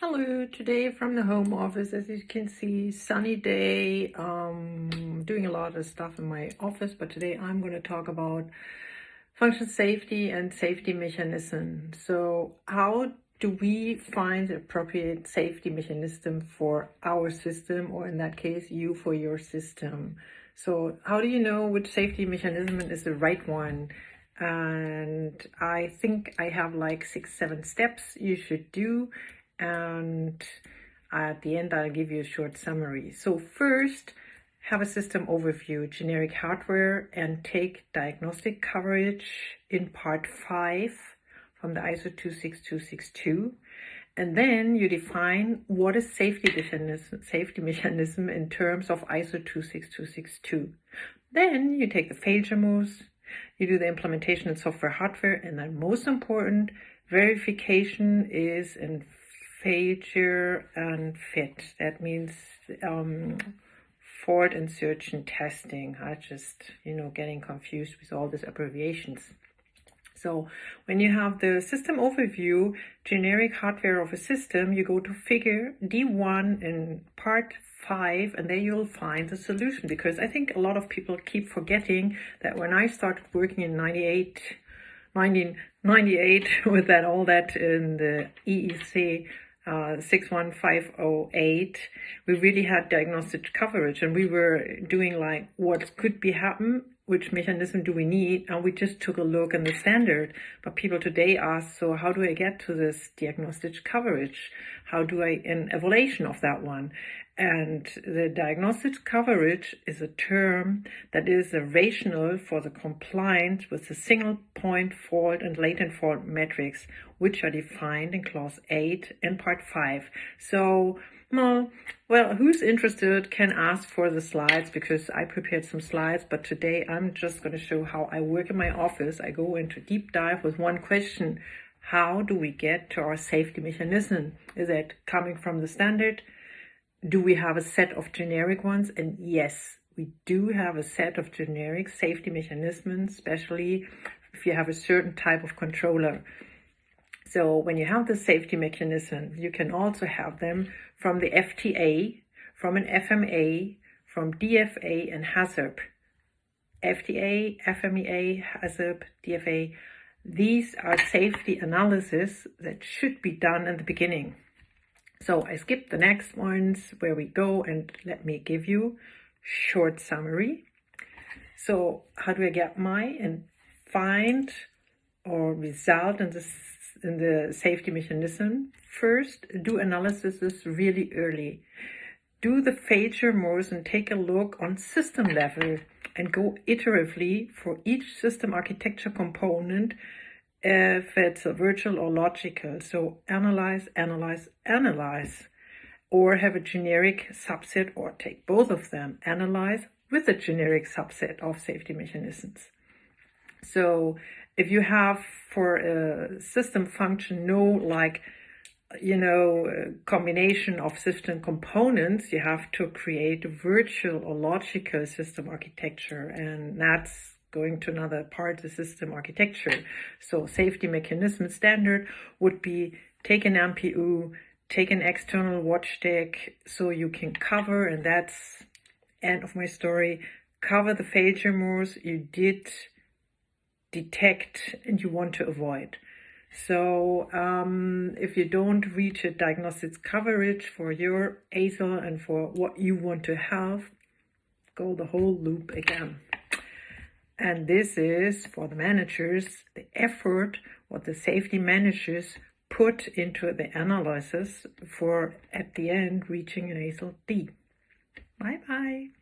Hello, today from the home office. As you can see, sunny day. Doing a lot of stuff in my office, but today I'm going to talk about function safety and safety mechanism. So how do we find the appropriate safety mechanism for our system, or in that case, you for your system? So how do you know which safety mechanism is the right one? And I think I have like 6-7 steps you should do, and at the end I'll give you a short summary. So first, have a system overview, generic hardware, and take diagnostic coverage in part 5 from the ISO 26262. And then you define what is safety mechanism in terms of ISO 26262. Then you take the failure moves, you do the implementation in software hardware, and then most important, verification is in failure and fit. That means fault insertion testing. I just, getting confused with all these abbreviations. So when you have the system overview, generic hardware of a system, you go to figure D1 in part 5, and there you'll find the solution. Because I think a lot of people keep forgetting that when I started working in 1998 with that, all that in the EEC 61508, we really had diagnostic coverage, and we were doing like what could be happen, which mechanism do we need, and we just took a look in the standard. But people today ask, so how do I get to this diagnostic coverage? How do I an evaluation of that one? And the diagnostic coverage is a term that is a rationale for the compliance with the single point fault and latent fault metrics, which are defined in clause 8 in part 5. So, well, who's interested can ask for the slides, because I prepared some slides, but today I'm just going to show how I work in my office. I go into deep dive with one question. How do we get to our safety mechanism? Is it coming from the standard? Do we have a set of generic ones? And yes, we do have a set of generic safety mechanisms, especially if you have a certain type of controller. So when you have the safety mechanism, you can also have them from the FTA, from an FMA, from DFA and HACCP. FTA, FMEA, HACCP, DFA, these are safety analysis that should be done in the beginning. So I skip the next ones where we go, and let me give you short summary. So how do I get and find or result in the safety mechanism? First, do analysis really early. Do the failure moves and take a look on system level, and go iteratively for each system architecture component, if it's a virtual or logical. So analyze, or have a generic subset, or take both of them, analyze with a generic subset of safety mechanisms. So if you have for a system function combination of system components, you have to create a virtual or logical system architecture, and that's going to another part of the system architecture. So safety mechanism standard would be take an MPU, take an external watchdog, so you can cover, and that's end of my story, cover the failure modes you did detect and you want to avoid. So if you don't reach a diagnostic coverage for your ASIL and for what you want to have, go the whole loop again. And this is for the managers, the effort what the safety managers put into the analysis for at the end reaching an ASIL D. Bye bye.